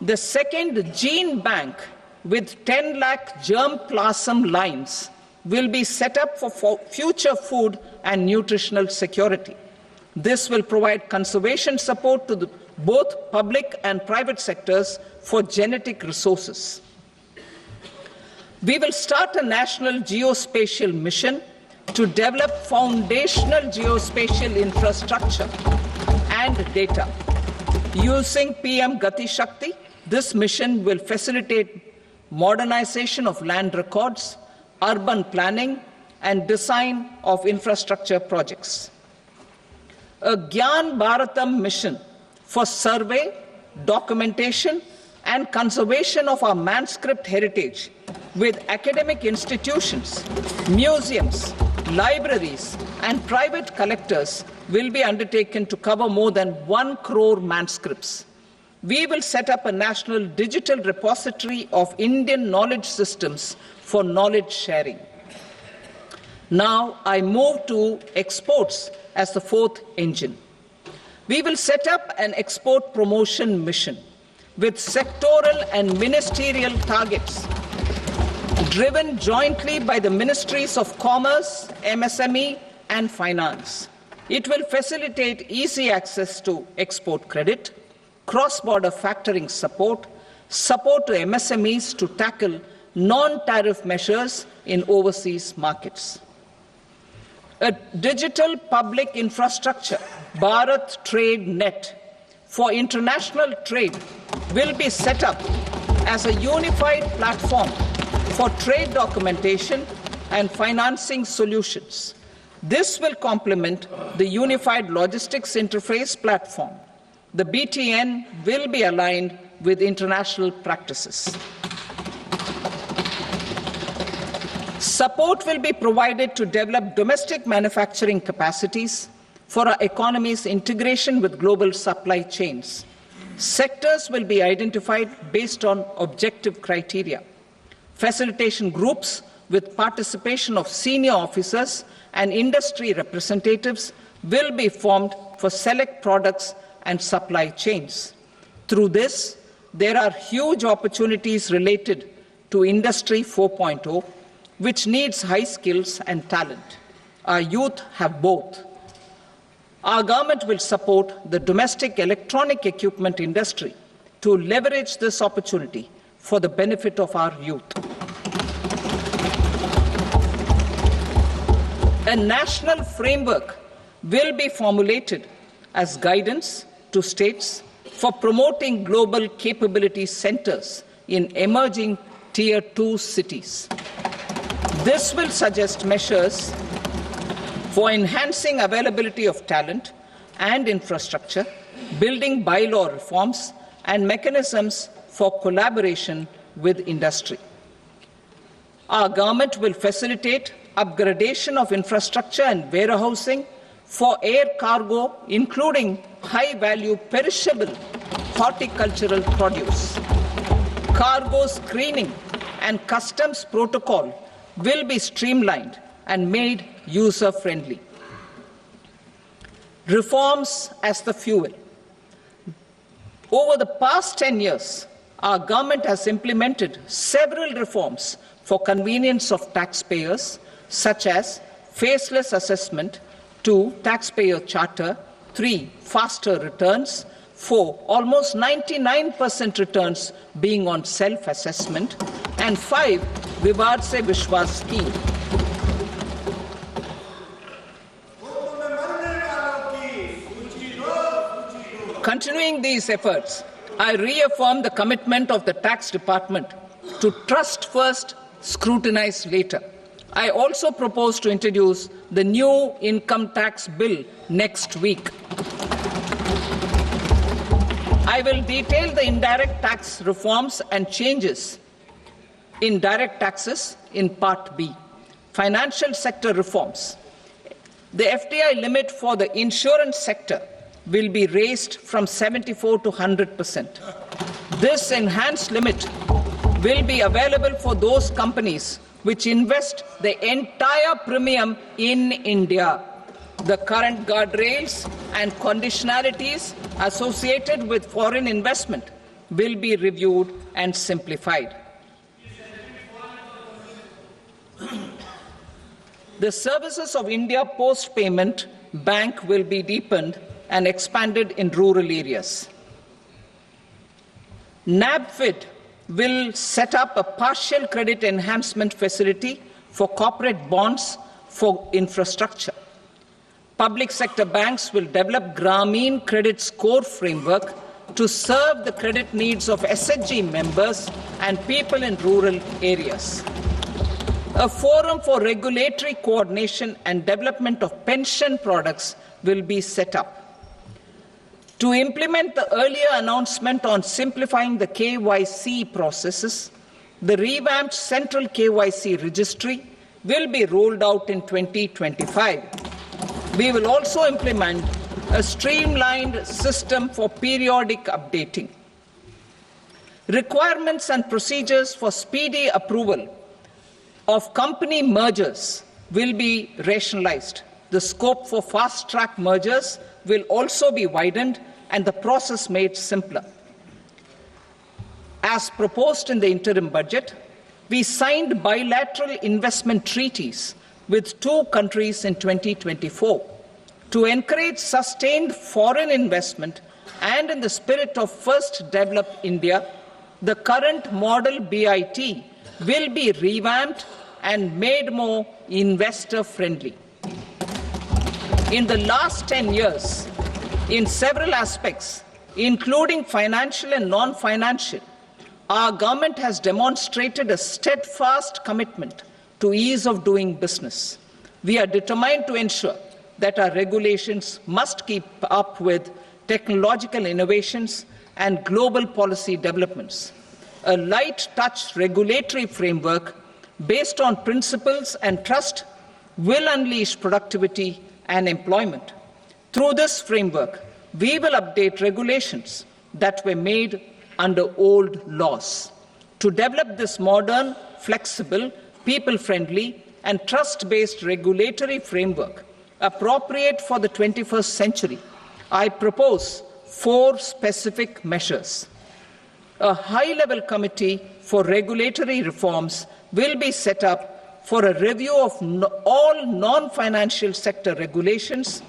The second gene bank with 10 lakh germplasm lines will be set up for future food and nutritional security. This will provide conservation support to both public and private sectors for genetic resources. We will start a national geospatial mission to develop foundational geospatial infrastructure and data. Using PM Gati Shakti, this mission will facilitate modernization of land records, urban planning, and design of infrastructure projects. A Gyan Bharatam mission for survey, documentation, and conservation of our manuscript heritage with academic institutions, museums, libraries, and private collectors will be undertaken to cover more than 1 crore manuscripts. We will set up a national digital repository of Indian knowledge systems for knowledge sharing. Now I move to exports as the fourth engine. We will set up an export promotion mission with sectoral and ministerial targets driven jointly by the Ministries of Commerce, MSME, and Finance. It will facilitate easy access to export credit, cross-border factoring support, support to MSMEs to tackle non-tariff measures in overseas markets. A digital public infrastructure, Bharat Trade Net, for international trade will be set up as a unified platform for trade documentation and financing solutions. This will complement the Unified Logistics Interface platform. The BTN will be aligned with international practices. Support will be provided to develop domestic manufacturing capacities for our economy's integration with global supply chains. Sectors will be identified based on objective criteria. Facilitation groups with participation of senior officers and industry representatives will be formed for select products and supply chains. Through this, there are huge opportunities related to Industry 4.0, which needs high skills and talent. Our youth have both. Our government will support the domestic electronic equipment industry to leverage this opportunity for the benefit of our youth. A national framework will be formulated as guidance to states for promoting global capability centers in emerging Tier 2 cities. This will suggest measures for enhancing availability of talent and infrastructure, building bylaw reforms, and mechanisms for collaboration with industry. Our government will facilitate upgradation of infrastructure and warehousing for air cargo, including high-value perishable horticultural produce. Cargo screening and customs protocol will be streamlined and made user-friendly. Reforms as the fuel. Over the past 10 years, our government has implemented several reforms for convenience of taxpayers, such as faceless assessment, 2, taxpayer charter, 3, faster returns, 4, almost 99% returns being on self-assessment, and 5, Vivad Se Vishwas scheme. Continuing these efforts, I reaffirm the commitment of the Tax Department to trust first, scrutinize later. I also propose to introduce the new income tax bill next week. I will detail the indirect tax reforms and changes in direct taxes in Part B. Financial sector reforms. The FDI limit for the insurance sector will be raised from 74 to 100%. This enhanced limit will be available for those companies which invest the entire premium in India. The current guardrails and conditionalities associated with foreign investment will be reviewed and simplified. The services of India Post Payment Bank will be deepened and expanded in rural areas. NABFID will set up a partial credit enhancement facility for corporate bonds for infrastructure. Public sector banks will develop Grameen Credit Score framework to serve the credit needs of SHG members and people in rural areas. A forum for regulatory coordination and development of pension products will be set up. To implement the earlier announcement on simplifying the KYC processes, the revamped Central KYC Registry will be rolled out in 2025. We will also implement a streamlined system for periodic updating. Requirements and procedures for speedy approval of company mergers will be rationalized. The scope for fast-track mergers will also be widened and the process made simpler. As proposed in the interim budget, we signed bilateral investment treaties with 2 countries in 2024 to encourage sustained foreign investment, and in the spirit of First Develop India, the current model BIT will be revamped and made more investor-friendly. In the last 10 years, in several aspects, including financial and non-financial, our government has demonstrated a steadfast commitment to ease of doing business. We are determined to ensure that our regulations must keep up with technological innovations and global policy developments. A light-touch regulatory framework based on principles and trust will unleash productivity and employment. Through this framework, we will update regulations that were made under old laws. To develop this modern, flexible, people-friendly, and trust-based regulatory framework appropriate for the 21st century, I propose 4 specific measures. A high-level committee for regulatory reforms will be set up for a review of all non-financial sector regulations